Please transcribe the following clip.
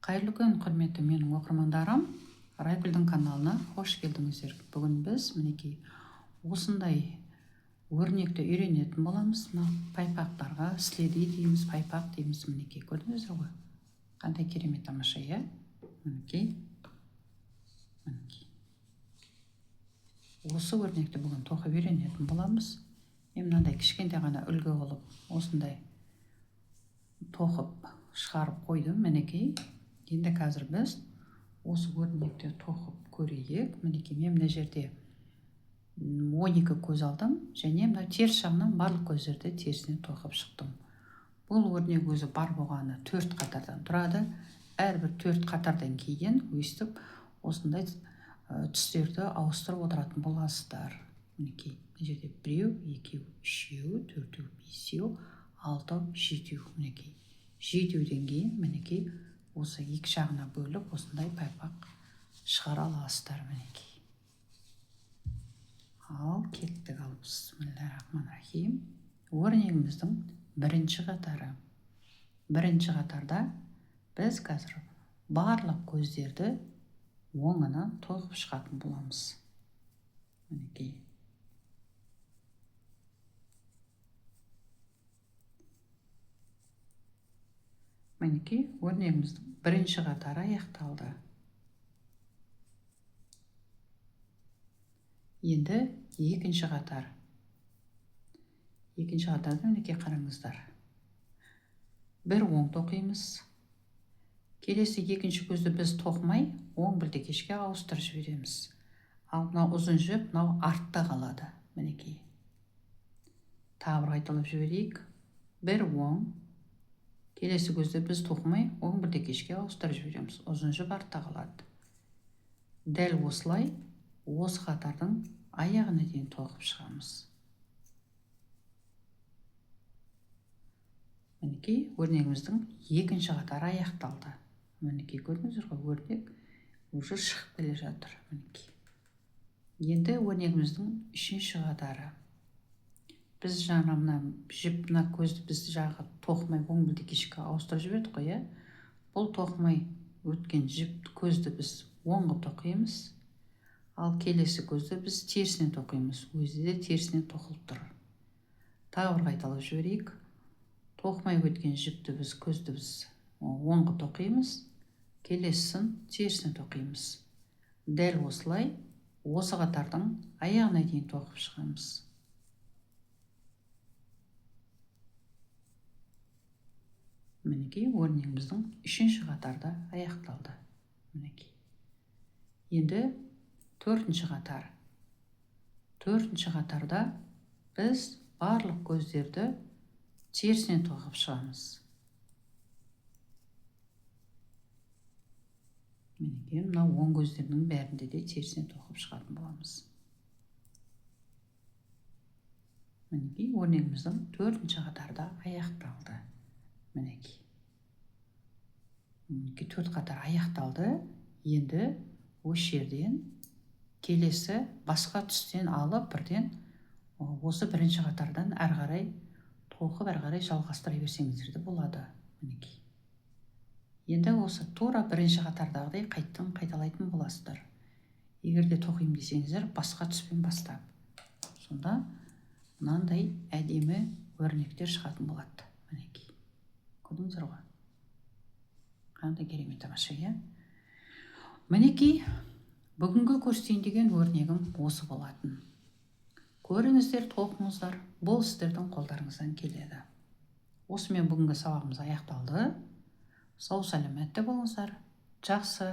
Қайырлы күн, құрметті менің оқырмандарым. Райгүлдің каналына қош келдіңіздер. Бүгін біз мінекей осындай өрнекті үйренетін боламыз. Пайпақтарға следи дейміз, пайпақ дейміз. Мінекей көрдіңіздер ғой. Қандай керемет тамаша, иә? Мінекей. Осы өрнекті бүгін тоқып үйренетін боламыз. Мен мынандай кішкентай ғана үлгі қылып, осындай тоқып шығарып қойдым, мінекей. Енді қазір біз осы өрнекті тоқып көрейік. Мінекей мен мына жерде 12 көз алдым, және мына теріс жағынан барлық көздерді терісінен тоқып шықтым. Бұл өрнек өзі бар болғаны 4 қатардан тұрады. Әрбір 4 қатардан кейін өстіп осындай түстерді ауыстырып отыратын боласыздар. Мінекей, мына жерде 1, 2, 3, 4, 5, 6, 7. Мінекей, 7-ден кейін мінекей осы екі жағына бөліп осындай пайпақ шығара аласыздар. Мінекей. Ал кеттік. Бисмиллахиррахманиррахим. Өрнегіміздің бірінші қатары. Бірінші қатарда біз қазір барлық көздерді оңынан тоқып шығатын боламыз. Мінекей. Мінекей, өрнегіміздің бірінші қатары аяқталды. Енді екінші қатар. Екінші қатарды мінекей қараңыздар. Бір оң тоқимыз. Келесі екінші көзді біз тоқымай, оң білдекешке ауыстырып жібереміз. Ал мынау ұзын жіп, мынау артта қалады. Мінекей. Тағы бір қайталап жіберейік. Бір оң. Келесі көзді біз тоқымай, оң білдекешке ауыстырып жібереміз. Ұзын жіп артта қалады. Дәл осылай осы қатардың аяғына дейін тоқып шығамыз. Мінекей, өрнегіміздің екінші қатары аяқталды. Мінекей, көрдіңіздер ғой, өрнек уже шығып келе жатыр. Мінекей. Енді өрнегіміздің үшінші қатары. Біз жаңа мына жіп, мына көзді біз жағы тоқымай оң білдекешке ауыстырып жібердік қой, иә? Бұл тоқымай өткен жіп көзді біз оңға тоқимыз. Ал келесі көзді біз терісінен тоқимыз. Өзі де терісінен тоқылып тұр. Тағы бір қайталап жіберейік. Тоқымай өткен жіпті біз көзді біз оңға тоқимыз. Келесісін терісінен тоқимыз. Дәл осылай осы қатардың аяғына дейін тоқып шығамыз. Мінекей, өрнегіміздің үшінші қатарда аяқталды. Мінекей. Енді төртінші қатар. Төртінші қатарда біз барлық көздерді терісінен тоқып шығамыз. Мінекей, мынау оң көздердің бәрінде де терісінен тоқып шығатын боламыз. Мінекей, өрнегіміздің төртінші қатарда аяқталды. Мінекей. Мінекей, 4 қатар аяқталды. Енді осы жерден келесі басқа түстен алып бірден осы бірінші қатардан әрі қарай тоқып әрі қарай жалғастыра берсеңіздер де болады. Мінекей. Енді осы тура бірінші қатардағыдай қайттан қайталайтын боласыздар. Егер де тоқимын десеңіздер, басқа түспен бастап. Сонда мынандай әдемі өрнектер шығатын болады. Мінекей. Көрдіңіздер ғой. Қандай керемет тамаша, иә? Мінекей, бүгінгі көрсетейін деген өрнегім осы болатын. Көріңіздер, тоқыңыздар, бұл сіздердің қолдарыңыздан келеді. Осымен бүгінгі сабағымыз аяқталды. Сау саламатта болыңыздар. Жақсы.